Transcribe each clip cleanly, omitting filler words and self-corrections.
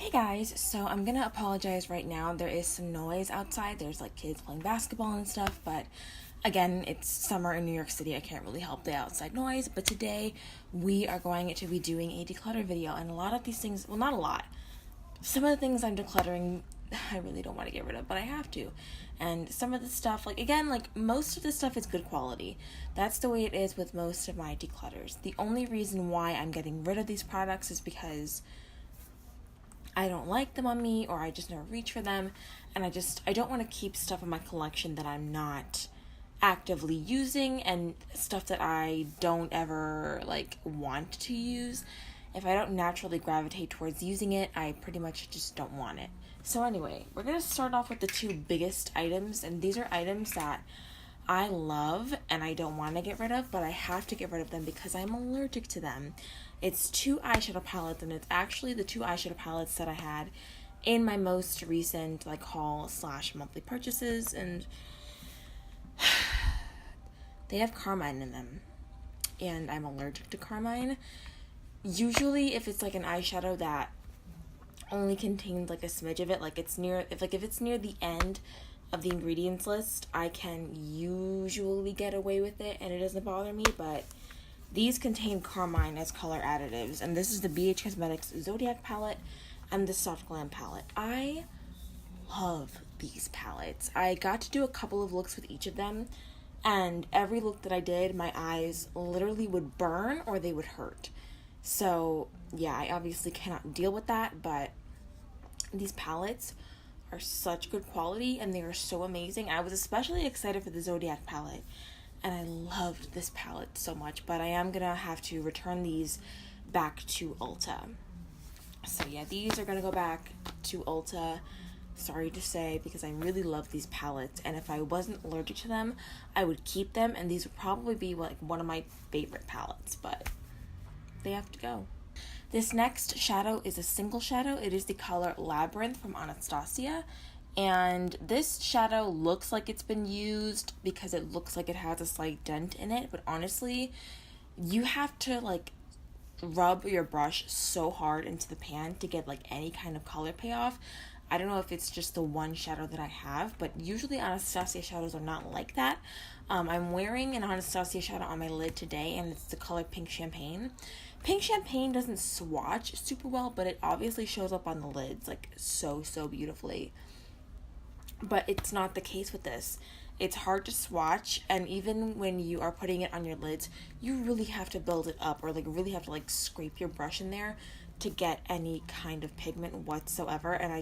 Hey guys, so I'm gonna apologize right now. There is some noise outside. There's like kids playing basketball and stuff, but again, it's summer in New York City. I can't really help the outside noise. But today we are going to be doing a declutter video, and a lot of these things, well, not a lot. Some of the things I'm decluttering, I really don't want to get rid of, but I have to. And some of the stuff, like most of the stuff is good quality. That's the way it is with most of my declutters. The only reason why I'm getting rid of these products is because I don't like them on me, or I just never reach for them, and I don't want to keep stuff in my collection that I'm not actively using, and stuff that I don't ever want to use. If I don't naturally gravitate towards using it, I pretty much just don't want it. So anyway, we're going to start off with the two biggest items, and these are items that I love and I don't want to get rid of, but I have to get rid of them because I'm allergic to them. It's two eyeshadow palettes, and it's actually the two eyeshadow palettes that I had in my most recent haul/monthly purchases, and they have carmine in them, and I'm allergic to carmine. Usually if it's an eyeshadow that only contains a smidge of it, if it's near the end of the ingredients list, I can usually get away with it and it doesn't bother me, but these contain carmine as color additives, and this is the BH Cosmetics Zodiac palette and the Soft Glam palette. I love these palettes. I got to do a couple of looks with each of them, and every look that I did, my eyes literally would burn or they would hurt. So yeah, I obviously cannot deal with that, but these palettes are such good quality and they are so amazing. I was especially excited for the Zodiac palette, and I loved this palette so much, but I am gonna have to return these back to Ulta. So yeah, these are gonna go back to Ulta, sorry to say, because I really love these palettes, and if I wasn't allergic to them, I would keep them, and these would probably be one of my favorite palettes, but they have to go. This next shadow is a single shadow. It is the color Labyrinth from Anastasia, and this shadow looks like it's been used because it looks like it has a slight dent in it, but honestly, you have to rub your brush so hard into the pan to get any kind of color payoff. I don't know if it's just the one shadow that I have, but usually Anastasia shadows are not like that. I'm wearing an Anastasia shadow on my lid today, and it's the color Pink Champagne. Pink Champagne doesn't swatch super well, but it obviously shows up on the lids so beautifully. But it's not the case with this. It's hard to swatch, and even when you are putting it on your lids, you really have to build it up, or really have to scrape your brush in there to get any kind of pigment whatsoever. And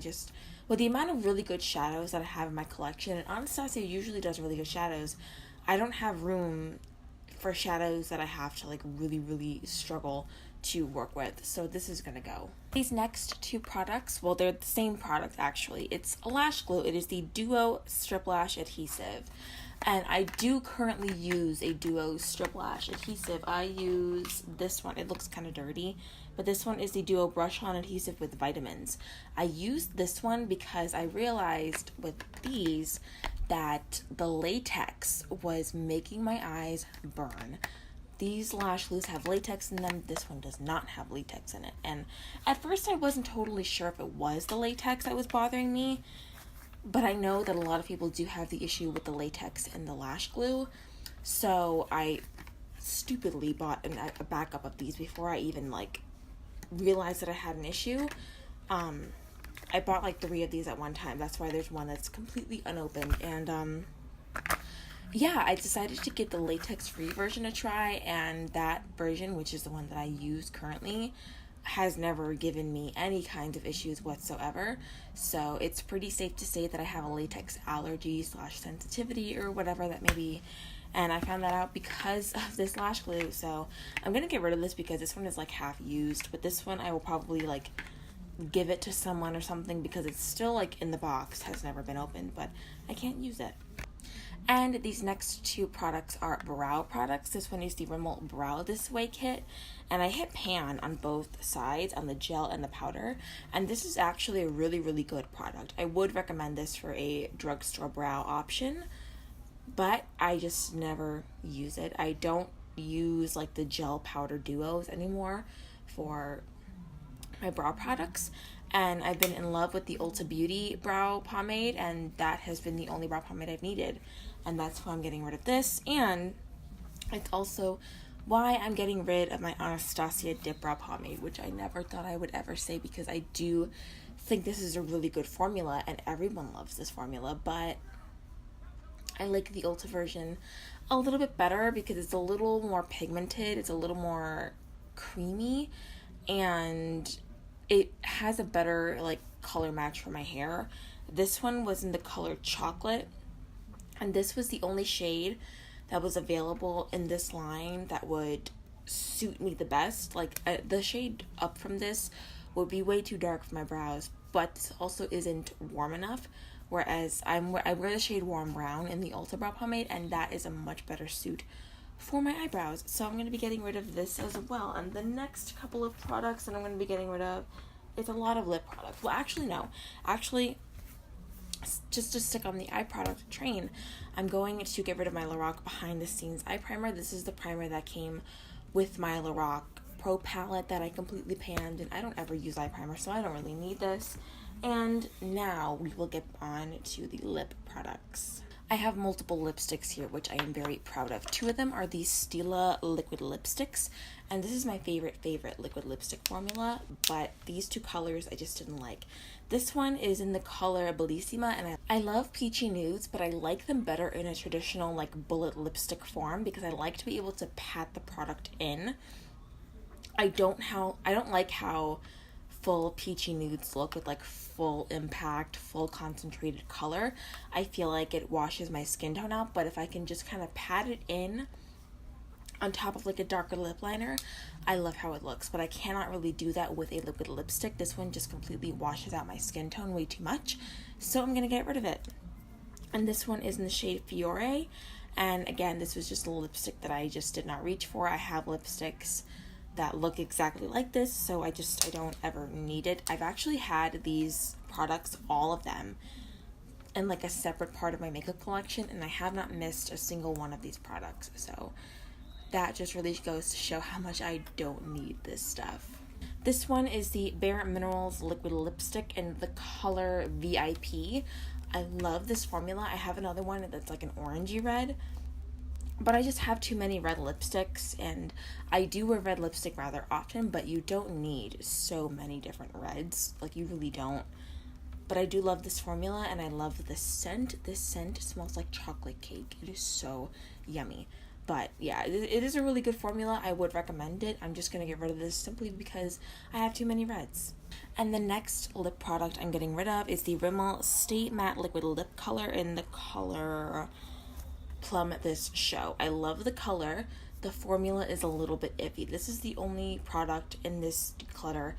with the amount of really good shadows that I have in my collection, and Anastasia usually does really good shadows, I don't have room for shadows that I have to really struggle to work with. So this is gonna go. These next two products, well, they're the same product actually. It's a lash glue. It is the Duo Strip Lash Adhesive, and I do currently use a Duo Strip Lash Adhesive. I use this one. It looks kind of dirty, but this one is the Duo Brush On Adhesive with vitamins. I used this one because I realized with these that the latex was making my eyes burn. These lash glues have latex in them. This one does not have latex in it. And at first I wasn't totally sure if it was the latex that was bothering me, but I know that a lot of people do have the issue with the latex and the lash glue. So I stupidly bought a backup of these before I even realized that I had an issue. I bought 3 of these at one time. That's why there's one that's completely unopened. And yeah, I decided to give the latex-free version a try, and that version, which is the one that I use currently, has never given me any kind of issues whatsoever. So it's pretty safe to say that I have a latex allergy/sensitivity or whatever that may be. And I found that out because of this lash glue. So I'm going to get rid of this because this one is half used. But this one I will probably give it to someone or something because it's still in the box, has never been opened, but I can't use it. And these next two products are brow products. This one is the Rimmel Brow This Way kit, and I hit pan on both sides, on the gel and the powder, and this is actually a really good product. I would recommend this for a drugstore brow option, but I just never use it. I don't use the gel powder duos anymore for my brow products. And I've been in love with the Ulta Beauty brow pomade, and that has been the only brow pomade I've needed. And that's why I'm getting rid of this. And it's also why I'm getting rid of my Anastasia Dip Brow Pomade, which I never thought I would ever say, because I do think this is a really good formula, and everyone loves this formula, but I like the Ulta version a little bit better because it's a little more pigmented, it's a little more creamy, and it has a better like color match for my hair. This one was in the color chocolate, and this was the only shade that was available in this line that would suit me the best. Like the shade up from this would be way too dark for my brows, but this also isn't warm enough, whereas I wear the shade Warm Brown in the Ulta Brow Pomade, and that is a much better suit for my eyebrows. So I'm going to be getting rid of this as well. And the next couple of products that I'm going to be getting rid of is a lot of lip products. Well, actually, no. Actually, just to stick on the eye product train, I'm going to get rid of my Lorac Behind the Scenes Eye Primer. This is the primer that came with my Lorac Pro palette that I completely panned, and I don't ever use eye primer, so I don't really need this. And now we will get on to the lip products. I have multiple lipsticks here, which I am very proud of. Two of them are the Stila liquid lipsticks, and this is my favorite liquid lipstick formula, but these two colors I just didn't like. This one is in the color Bellissima, and I love peachy nudes, but I like them better in a traditional like bullet lipstick form because I like to be able to pat the product in. I don't like how full peachy nudes look with like full impact, full concentrated color. I feel like it washes my skin tone out, but if I can just kind of pat it in on top of like a darker lip liner, I love how it looks, but I cannot really do that with a liquid lipstick. This one just completely washes out my skin tone way too much, so I'm gonna get rid of it. And this one is in the shade Fiore, and again, this was just a lipstick that I just did not reach for. I have lipsticks that look exactly like this, so I don't ever need it. I've actually had these products, all of them, in like a separate part of my makeup collection, and I have not missed a single one of these products, so that just really goes to show how much I don't need this stuff. This one is the Bare Minerals liquid lipstick in the color VIP. I love this formula. I have another one that's like an orangey red, but I just have too many red lipsticks, and I do wear red lipstick rather often, but you don't need so many different reds. Like, you really don't. But I do love this formula, and I love the scent. This scent smells like chocolate cake. It is so yummy. But yeah, it is a really good formula. I would recommend it. I'm just going to get rid of this simply because I have too many reds. And the next lip product I'm getting rid of is the Rimmel Stay Matte Liquid Lip Color in the color Plum This Show. I love the color. The formula is a little bit iffy. This is the only product in this Declutter,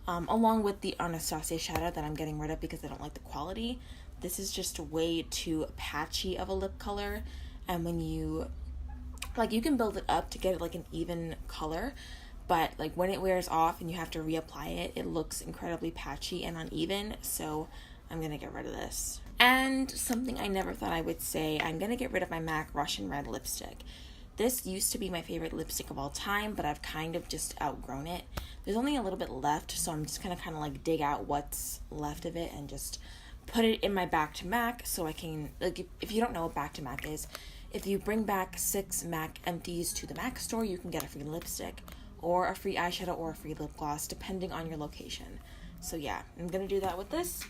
along with the Anastasia shadow, that I'm getting rid of because I don't like the quality. This is just way too patchy of a lip color, and when you can build it up to get it like an even color, but like when it wears off and you have to reapply it, it looks incredibly patchy and uneven, so I'm gonna get rid of this. And something I never thought I would say, I'm gonna get rid of my MAC Russian Red lipstick. This used to be my favorite lipstick of all time, but I've kind of just outgrown it. There's only a little bit left, so I'm just gonna kind of like dig out what's left of it and just put it in my Back to MAC, so I can, like, if you don't know what Back to MAC is, if you bring back 6 MAC empties to the MAC store, you can get a free lipstick or a free eyeshadow or a free lip gloss, depending on your location. So yeah, I'm gonna do that with this.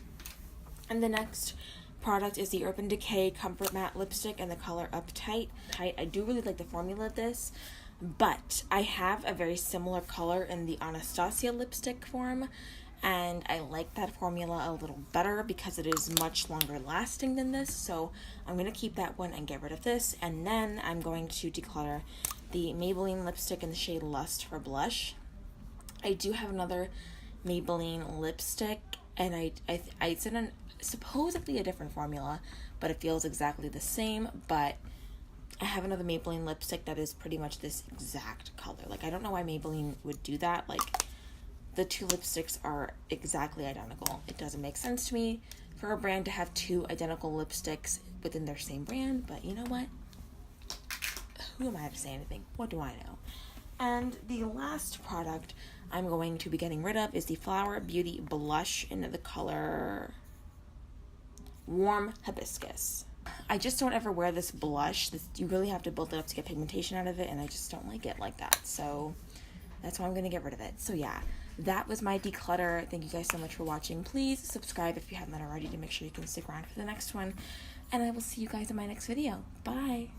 And the next product is the Urban Decay Comfort Matte Lipstick in the color Uptight. I do really like the formula of this, but I have a very similar color in the Anastasia lipstick form, and I like that formula a little better because it is much longer lasting than this, so I'm going to keep that one and get rid of this. And then I'm going to declutter the Maybelline lipstick in the shade Lust for blush. I do have another Maybelline lipstick, and it's in supposedly a different formula, but it feels exactly the same. But I have another Maybelline lipstick that is pretty much this exact color. Like, I don't know why Maybelline would do that. Like, the two lipsticks are exactly identical. It doesn't make sense to me for a brand to have two identical lipsticks within their same brand, but you know what? Who am I to say anything? What do I know? And the last product I'm going to be getting rid of is the Flower Beauty blush in the color Warm Hibiscus. I just don't ever wear this blush. You really have to build it up to get pigmentation out of it, and I just don't like it like that. So that's why I'm going to get rid of it. So yeah, that was my declutter. Thank you guys so much for watching. Please subscribe if you haven't already to make sure you can stick around for the next one. And I will see you guys in my next video. Bye.